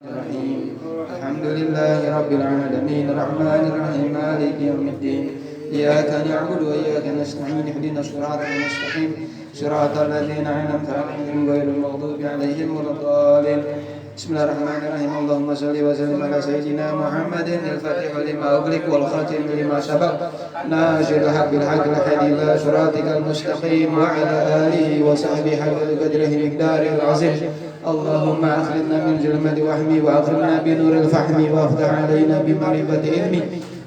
الرحيم الحمد لله رب العالمين الرحمن الرحيم مالك يوم الدين إياك نعبد وإياك نستعين اهدنا الصراط المستقيم صراط الذين أنعمت عليهم غير المغضوب عليهم ولا الضالين بسم الله الرحمن الرحيم اللهم صل وسلم على سيدنا محمد الفاتح لما أغلق والخاتم لما سبق ناصر الحق بالحق الهادي إلى صراطك المستقيم وعلى آله وصحبه حق قدره مقداره العظيم اللهم أخرجنا من ظلمة وهمي وأكرمنا بنور الفهم وافتح علينا بمعرفة علمي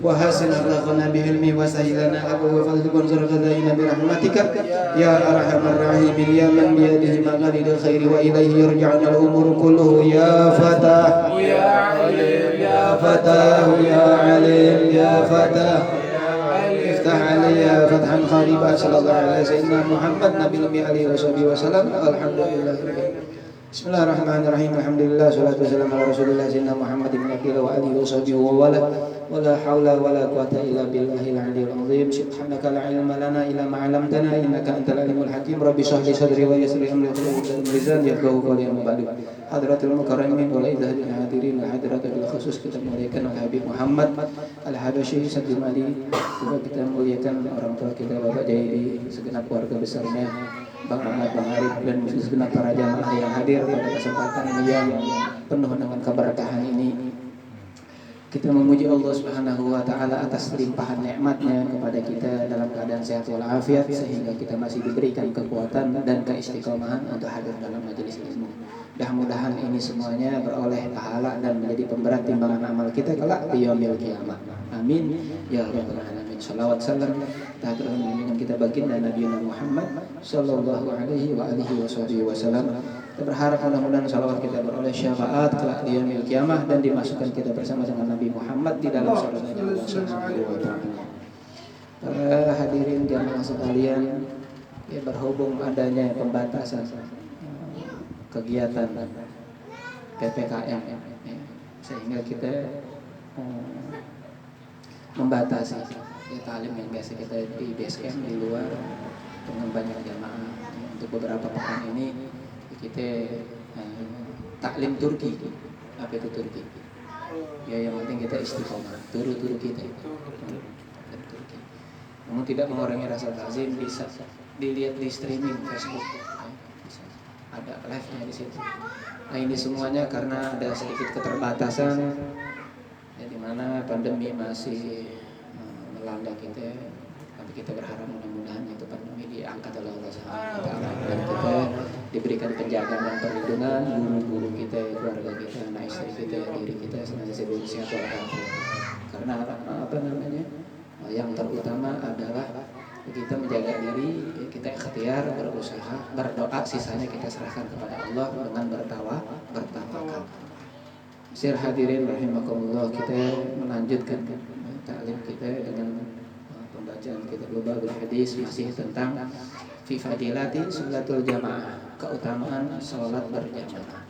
وحسن أخلاقنا بعلمي وسهل لنا أبواب فضلك وانصر غدائنا برحمتك يا أرحم الراحمين يا من بيده مقاليد الخير وإليه يرجعنا الأمور كله يا فتاه يا عليم يا فتاه يا عليم يا فتاه افتح علي فتحا قريبا صلى الله على سيدنا محمد نبي الأمي عليه وصحبه وسلم الحمد لله Bismillahirrahmanirrahim. Alhamdulillah salatu wassalamu ala Rasulillah sayyidina Muhammad ibn Abdillah wa alihi washabihi wa wala haula wala quwata illa billahil aliyyil azim. Subhanaka la ilma lana illa ma 'allamtana innaka antal alimul hakim. Rabbi shrah li sadri wa yassir li amri wahlul 'uqdatam min lisani yafqahu qawli amma ba'du. Hadratul mukarramin wa laidahil hadirin wa hadratul khusus kita muliakan Habib Muhammad Al-Habasyi Sayyidul Ali, juga kita muliakan orang tua kita Bapak Jaidi, segenap keluarga besarnya Bang Ahmad, Bang Arif, dan segenap para jamaah yang hadir pada kesempatan ini yang penuh dengan keberkahan ini. Kita memuji Allah Subhanahu wa taala atas limpahan nikmat-Nya kepada kita dalam keadaan sehat walafiat sehingga kita masih diberikan kekuatan dan keistiqomahan untuk hadir dalam majelis ilmu. Mudah-mudahan ini semuanya beroleh pahala dan menjadi pemberat timbangan amal kita kelak di yaumil qiyamah. Amin ya rabbal alamin. Shalawat salam tahadran dengan kita baginda Nabi Muhammad sallallahu alaihi wa alihi wasallam. Kita berharap mudah-mudahan salawat kita beroleh syafaat kelak di yaumil qiyamah dan dimasukkan kita bersama dengan Nabi Muhammad di dalam surganya Allah Subhanahu wa taala. Para hadirin jamaah sekalian, ya berhubung adanya pembatasan kegiatan PPKM sehingga kita membatasi talim yang biasa kita di BSM di luar dengan banyak jamaah. Untuk beberapa pekan ini kita taklim Turki. Apa itu Turki? Ya yang penting kita istiqomah, turu kita. Turki. Namun tidak mengurangi rasa takzim, bisa dilihat di streaming Facebook. Ada live-nya di situ. Nah ini semuanya karena ada sedikit keterbatasan, ya, di mana pandemi masih melanda kita, tapi kita berharap mudah-mudahan itu pandemi diangkat oleh Allah Subhanahu wa taala dan kita diberikan penjagaan dan perlindungan, guru-guru kita, keluarga kita, anak istri kita, diri kita senantiasa sehat walafiat. Karena apa namanya? Yang terutama adalah kita menjaga diri, kita ikhtiar, berusaha, berdoa, sisanya kita serahkan kepada Allah dengan bertawakal. Sir hadirin rahimakumullah, kita melanjutkan taklim kita dengan pembacaan kitab Lubabul Hadis masih tentang fi fadilati sholatul jamaah, keutamaan salat berjamaah.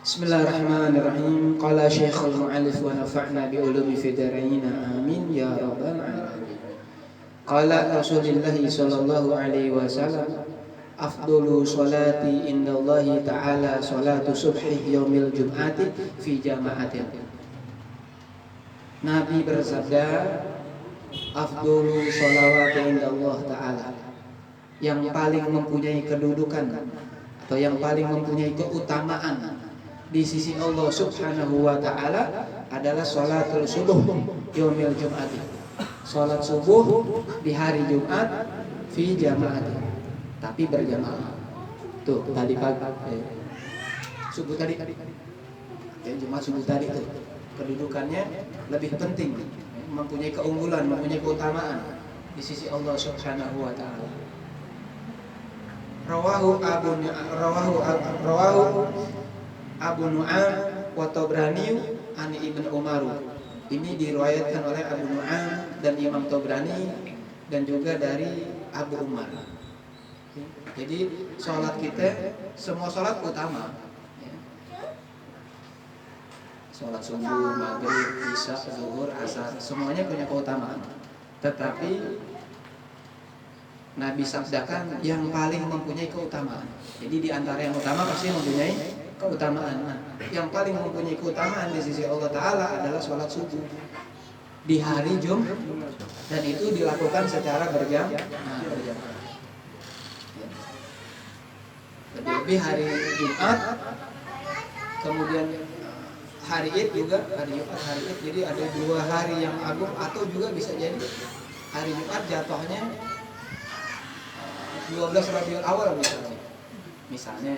Bismillahirrahmanirrahim. Qala Syekhul Mu'allif wa nafa'na bi ulumi fid dharain amin ya rabbal alamin. Qala Rasulullah sallallahu alaihi wasallam afdalu sholati indallahi ta'ala sholatu subhi yaumil jum'ati fi jama'atin. Nabi bersabda, afdalu sholawati indallah ta'ala, yang paling mempunyai kedudukan atau yang paling mempunyai keutamaan di sisi Allah Subhanahu wa ta'ala adalah sholatul subuh yaumil jum'ati, sholat subuh di hari Jumat fi jama'ati, tapi berjamaah. Tuh tadi pagi subuh tadi ya, Jumat subuh tadi tuh kedudukannya lebih penting, mempunyai keunggulan, mempunyai keutamaan di sisi Allah Subhanahu wa taala. Rawahu Abu Nu'am wa Tabrani an Ibn Umar. Ini diriwayatkan oleh Abu Nu'am dan Imam Tabrani dan juga dari Abu Umar. Jadi sholat kita, semua sholat utama, sholat subuh, maghrib, isya, zuhur, asar, semuanya punya keutamaan. Tetapi Nabi sabdakan yang paling mempunyai keutamaan. Jadi di antara yang utama pasti mempunyai keutamaan. Nah, yang paling mempunyai keutamaan di sisi Allah Ta'ala adalah sholat subuh di hari Jumat, dan itu dilakukan secara berjamaah. Lebih hari Jumat, kemudian hari Id juga, hari Jumat, hari Id. Jadi ada 2 hari yang agung, atau juga bisa jadi hari Jumat jatuhnya 12 Rabiul Awal misalnya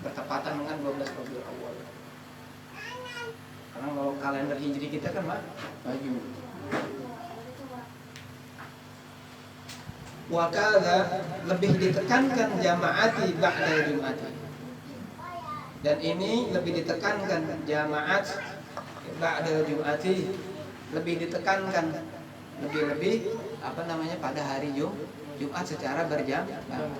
bertepatan dengan 12 Rabiul Awal. Karena kalau kalender Hijri kita kan maju. Wakala lebih ditekankan jamaati ba'da Jum'ati. Dan ini lebih ditekankan jamaat ba'da Jum'ati, lebih ditekankan lebih pada hari Jumat secara berjamaah.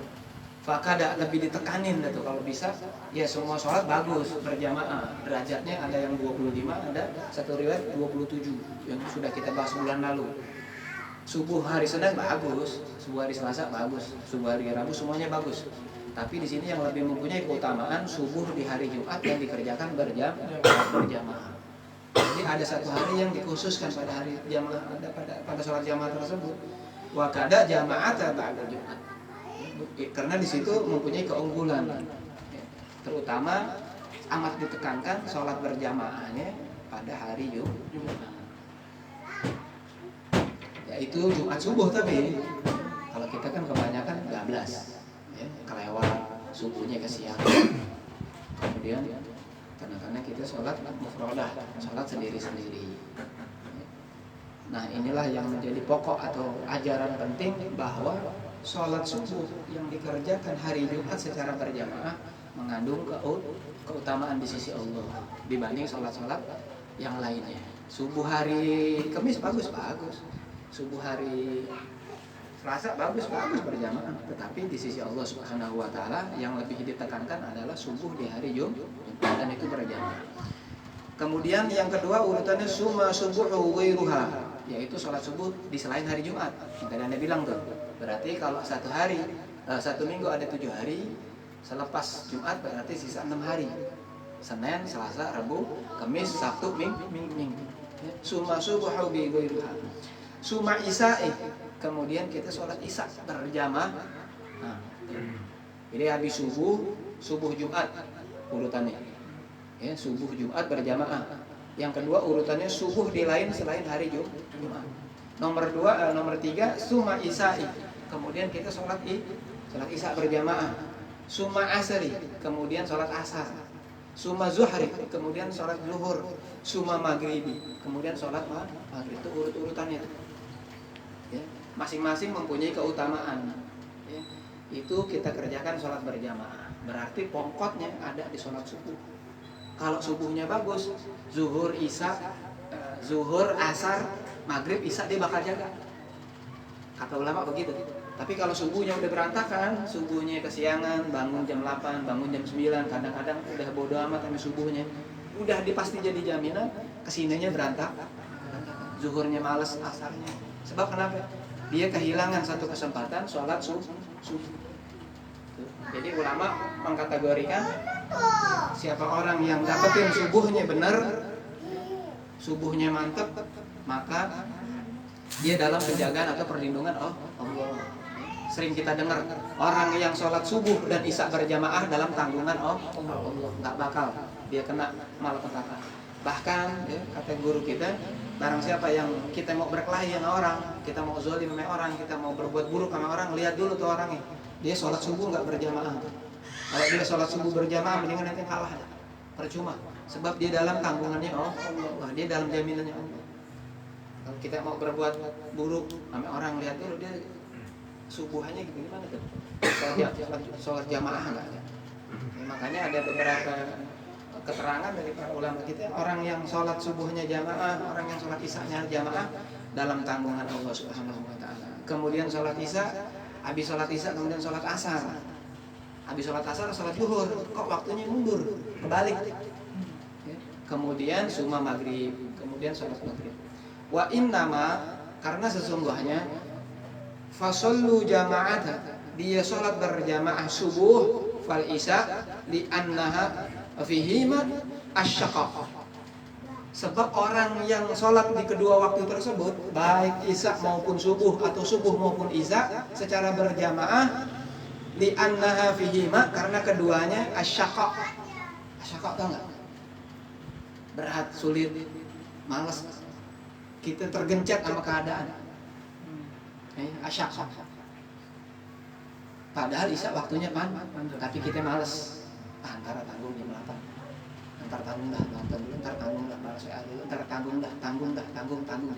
Fakada lebih ditekanin gitu, kalau bisa ya semua sholat bagus berjamaah. Derajatnya ada yang 25, ada satu riwayat 27 yang sudah kita bahas bulan lalu. Subuh hari Senin bagus, subuh hari Selasa bagus, subuh hari Rabu semuanya bagus. Tapi di sini yang lebih mempunyai keutamaan subuh di hari Jumat yang dikerjakan berjamaah. Jadi ada satu hari yang dikhususkan pada hari jamaah, ada pada sholat jamaah tersebut. Wakada jamaat ba'da Jumat. Karena di situ mempunyai keunggulan, terutama amat ditekankan sholat berjamaahnya pada hari Jumat, yaitu Jumat subuh. Tapi kalau kita kan kebanyakan bablas, ya, kelewat subuhnya ke siang. Kemudian kadang-kadang kita sholat mufrodah, sholat sendiri-sendiri. Nah, inilah yang menjadi pokok atau ajaran penting, bahwa sholat subuh yang dikerjakan hari Jumat secara berjamaah mengandung keutamaan di sisi Allah dibanding sholat-sholat yang lainnya. Subuh hari Kamis bagus, subuh hari Selasa bagus berjamaah, tetapi di sisi Allah Subhanahu wa Ta'ala yang lebih ditekankan adalah subuh di hari Jumat, dan itu berjamaah. Kemudian yang kedua urutannya summa subuhu ghairuha, yaitu sholat subuh di selain hari Jumat. Yang tadi Anda bilang tuh, berarti kalau satu minggu ada 7 hari, selepas Jumat berarti sisa 6 hari. Senin, Selasa, Rabu, Kamis, Sabtu, Minggu. Summa subuhu bi ghairuha. Summa isya'i, kemudian kita sholat isya berjamaah. Nah, jadi habis subuh Jumat urutannya. Ya, subuh Jumat berjamaah. Yang kedua urutannya subuh di lain selain hari Jumat. Nomor 3 summa isya'i, kemudian kita sholat isya berjamaah. Summa asri, kemudian sholat asar. Summa zuhri, kemudian sholat zuhur. Summa maghribi, kemudian sholat maghrib. Itu urut-urutannya. Ya, masing-masing mempunyai keutamaan. Ya, itu kita kerjakan sholat berjamaah. Berarti pokoknya ada di sholat subuh. Kalau subuhnya bagus, zuhur, asar, maghrib, isya dia bakal jaga. Kata ulama begitu. Tapi kalau subuhnya udah berantakan, subuhnya kesiangan, bangun jam 8, bangun jam 9, kadang-kadang udah bodo amat sama subuhnya, udah pasti jadi jaminan kesininya berantakan. Zuhurnya males, asarnya. Sebab kenapa? Dia kehilangan satu kesempatan sholat subuh. Jadi ulama mengkategorikan siapa orang yang dapetin subuhnya benar, subuhnya mantep, maka dia dalam penjagaan atau perlindungan Allah. Sering kita dengar orang yang sholat subuh dan isya berjamaah dalam tanggungan Allah, nggak bakal dia kena malapetaka. Bahkan ya, kata guru kita, barang siapa yang kita mau berkelahi sama orang, kita mau zolim sama orang, kita mau berbuat buruk sama orang, lihat dulu tuh orangnya, dia sholat subuh nggak berjamaah. Kalau dia sholat subuh berjamaah, mendingan nanti kalah, percuma. Sebab dia dalam tanggungannya Allah, dia dalam jaminannya Allah. Kalau kita mau berbuat buruk sama orang, lihat dulu dia subuhannya gimana tuh, sholat jamaah nggak ada. Ya, makanya ada beberapa keterangan dari para ulama kita, orang yang sholat subuhnya jamaah, orang yang sholat isyanya jamaah dalam tanggungan Allah Subhanahu wa Ta'ala. Kemudian sholat isya, habis sholat isya kemudian sholat asar, habis sholat asar sholat zuhur, kok waktunya mundur, kebalik. Ya. Kemudian summa maghrib, kemudian sholat maghrib. Wa innama, karena sesungguhnya fasallu jama'ata, dia sholat berjamaah subuh fal isya li annaha fihima asyaqa. Sebab orang yang sholat di kedua waktu tersebut, baik isya maupun subuh atau subuh maupun isya secara berjamaah, li'annaha fihima, karena keduanya asyaqa. Asyaqa tau nggak? Berat, sulit, malas, kita tergencet sama keadaan. Asyaqa. Padahal isya waktunya tapi kita malas. Antara tanggung jam 8, ntar tanggung dah, nonton dulu, ntar tanggung dah, malas WA dulu, ntar tanggung jam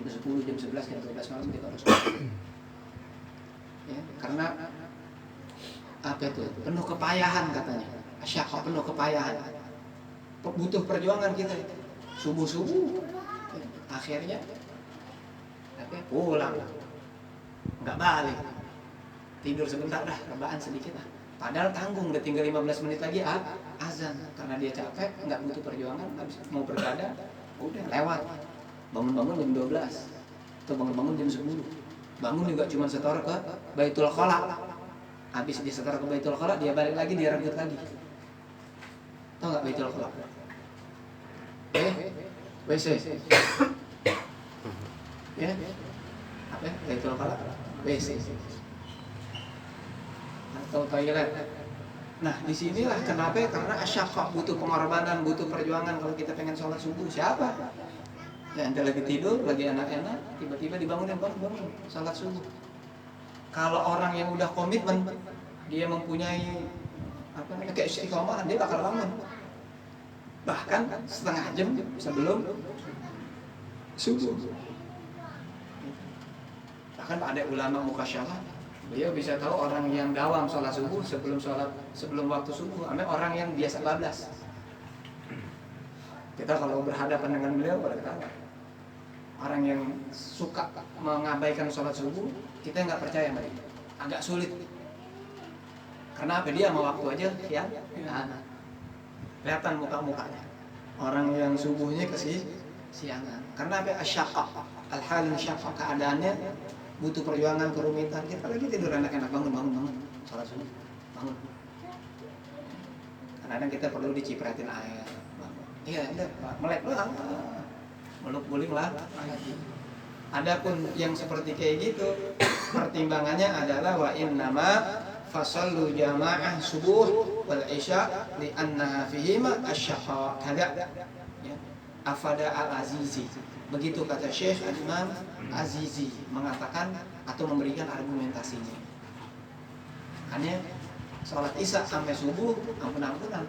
10, jam 11, jam 12 malam kita harus ya, karena apa itu? Penuh kepayahan katanya. Asyaqa, penuh kepayahan. Butuh perjuangan kita. Subuh-subuh akhirnya pulang. Enggak balik. Tidur sebentar dah, rebahan sedikit lah. Padahal tanggung, udah tinggal 15 menit lagi azan. Karena dia capek, nggak butuh perjuangan, mau beribadah, udah lewat. Bangun-bangun jam 12 atau bangun-bangun jam 10. Bangun juga cuma setor ke Baitul Khala. Habis dia setor ke Baitul Khala, dia balik lagi, dia rebut lagi. Tahu nggak Baitul Khala? WC. Ya? Apa ya? Baitul Khala? WC. Atau toilet. Nah, disinilah kenapa? Karena asyaqa, butuh pengorbanan, butuh perjuangan. Kalau kita pengen sholat subuh, siapa? Ya, ente lagi tidur, lagi enak-enak, tiba-tiba dibangunin, bangun, sholat subuh. Kalau orang yang udah komitmen, dia mempunyai keistiqomahan, dia bakal bangun. Bahkan setengah jam sebelum subuh. Bahkan ada ulama mukasyafah, beliau bisa tahu orang yang dawam sholat subuh sebelum waktu subuh, sama orang yang biasa bablas. Kita kalau berhadapan dengan beliau pada ketawa. Orang yang suka mengabaikan sholat subuh, kita nggak percaya sama dia. Agak sulit. Karena apa? Dia sama waktu aja ya. Kelihatan muka-mukanya. Orang yang subuhnya siangan. Karena apa? Asyaqa, al-hal syaqqa, keadaannya butuh perjuangan, kerumitan. Kita lagi tidur enak-enak, bangun, sholat subuh, bangun. Kadang-kadang kita perlu dicipratin air. Iya, udah, melek lah, meluk guling lah. Adapun yang seperti kayak gitu, pertimbangannya adalah wa innama fasallu jamaah subuh wal isya li annaha fihima asyaqa kada ya, afada al-azizi. Begitu kata Syekh Imam Azizi mengatakan atau memberikan argumentasinya. Hanya sholat isya sampai subuh ampun-ampunan.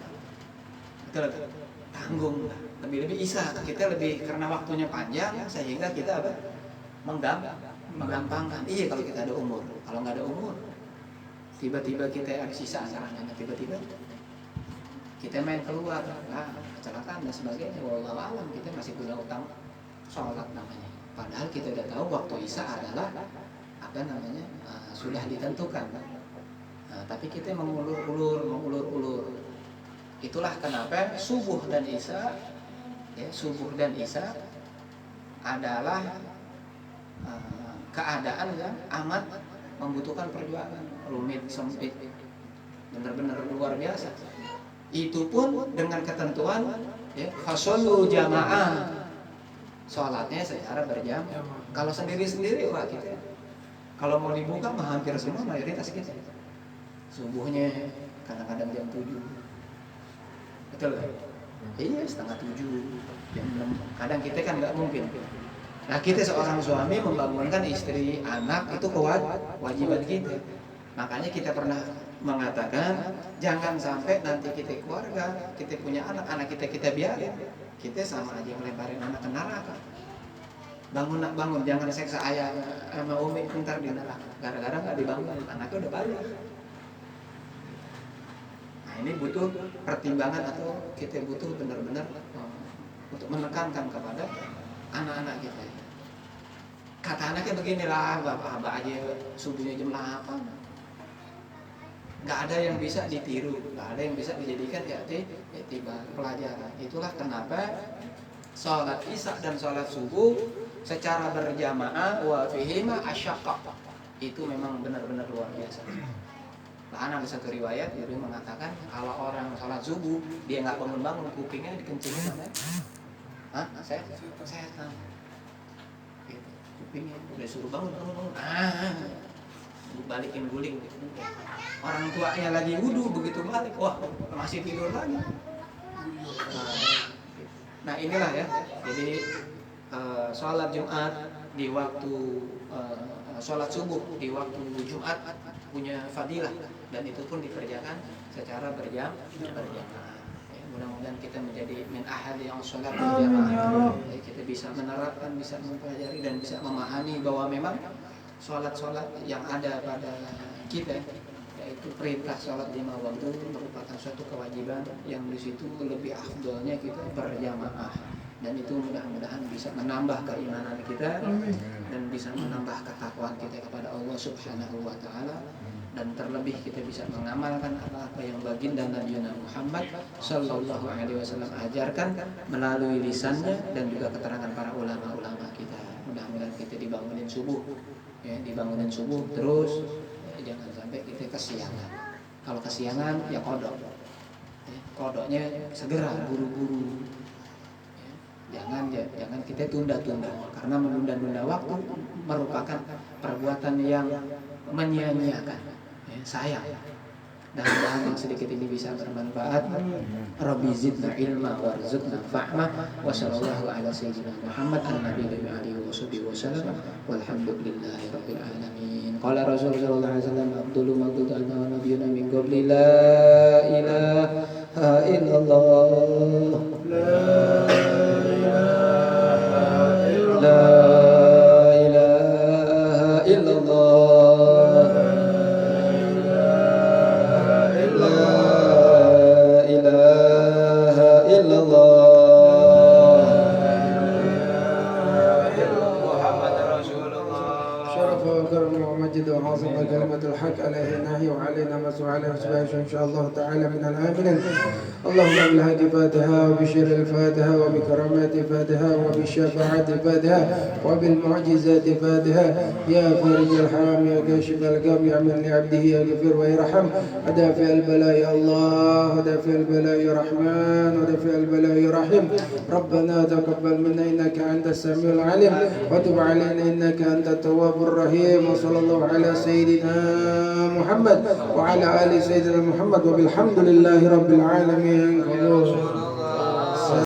Betul. Tanggung, lebih-lebih isya kita lebih karena waktunya panjang sehingga kita apa? Menggampangkan. Iya kalau kita ada umur. Kalau nggak ada umur, tiba-tiba kita ada sisa acaranya, tiba-tiba kita main keluar, kecelakaan dan sebagainya. Wallahu a'lam, kita masih punya utang sholat namanya. Padahal kita udah tahu waktu isya adalah apa namanya sudah ditentukan. Tapi kita mengulur-ulur. Itulah kenapa subuh dan isya adalah keadaan yang amat membutuhkan perjuangan, rumit, sempit, benar-benar luar biasa. Itu pun dengan ketentuan ya, fasallu jamaah, sholatnya secara berjamaah. Kalau sendiri-sendiri wah kita, kalau mau dibuka mah hampir semua mayoritas kita subuhnya kadang-kadang jam 7. Betul kan? Iya, setengah 7, jam 6. Kadang kita kan nggak mungkin. Nah, kita seorang suami membangunkan istri, anak itu kewajiban kita. Makanya kita pernah mengatakan jangan sampai nanti kita keluarga, kita punya anak kita biarin. Kita sama aja melemparin anak ke neraka. Bangun, jangan seksa ayah sama umi ntar di neraka. Gara-gara nggak dibangun, anaknya udah balik. Ini butuh pertimbangan atau kita butuh benar-benar untuk menekankan kepada anak-anak kita. Kata anaknya beginilah, bapak aja subuhnya jam 8. Nggak ada yang bisa ditiru, nggak ada yang bisa dijadikan tiba pelajaran. Itulah kenapa sholat isya dan sholat subuh secara berjamaah wa fihima asyaqqa itu memang benar-benar luar biasa. Bahkan ada satu riwayat Jibril mengatakan kalau orang sholat subuh dia nggak bangun-bangun, kupingnya dikencingin sama saya gitu. Kupingnya udah suruh bangun balikin guling gitu. Orang tuanya lagi wudhu, begitu balik wah masih tidur lagi. Nah inilah ya, jadi sholat Jumat di waktu sholat subuh di waktu Jumat punya fadilah, dan itu pun dikerjakan secara berjamaah. Ya, mudah-mudahan kita menjadi min ahad yang sholat berjamaah. Ya, kita bisa menerapkan, bisa mempelajari dan bisa memahami bahwa memang sholat-sholat yang ada pada kita, yaitu perintah sholat 5 waktu merupakan suatu kewajiban yang di situ lebih afdolnya kita berjamaah. Dan itu mudah-mudahan bisa menambah keimanan kita dan bisa menambah ketakwaan kita kepada Allah Subhanahu wa taala, dan terlebih kita bisa mengamalkan apa-apa yang baginda Nabi Muhammad sallallahu alaihi wasallam ajarkan melalui lisannya dan juga keterangan para ulama-ulama kita. Mudah-mudahan kita dibangunin subuh ya, dibangunin subuh terus ya, jangan sampai kita kesiangan. Kalau kesiangan ya kodok. Ya, kodoknya segera buru-buru. Jangan kita tunda-tunda, karena menunda-nunda waktu merupakan perbuatan yang menyia-nyiakan. Ya, sayang. Mudah-mudahan yang sedikit ini bisa bermanfaat. Rabbi zidna ilma warzuqna fahma. Wa sallallahu ala sayyidina Muhammad an-nabiyyi wa alihi wa sallam. Walhamdulillahi rabbil alamin. Qala Rasulullah sallallahu alaihi wasallam abdul maqdud anna wa nabiyyuna min qabli la ilaha illallah. وعظم كلمة الحق عليه نهي وعلينا مسوء عليه وسبحانه إن شاء الله تعالى من الآمنين. اللهم بالهدي فاتها وبشر الفاتحة وبكرامات فاتحة وبالشفاعة فاتحة وبالمعجزات فاتحة. يا فارج الحام يا كاشف الغم يا من لعبده يغفر ويرحم. ودافع البلاء يا الله، ودافع البلاء يا رحمن، ودافع البلاء يا رحيم. ربنا تقبل منا إنك أنت السميع العليم وتب علينا إنك أنت التواب الرحيم. وصلى الله على سيدنا محمد وعلى آل سيدنا محمد وبالحمد لله رب العالمين.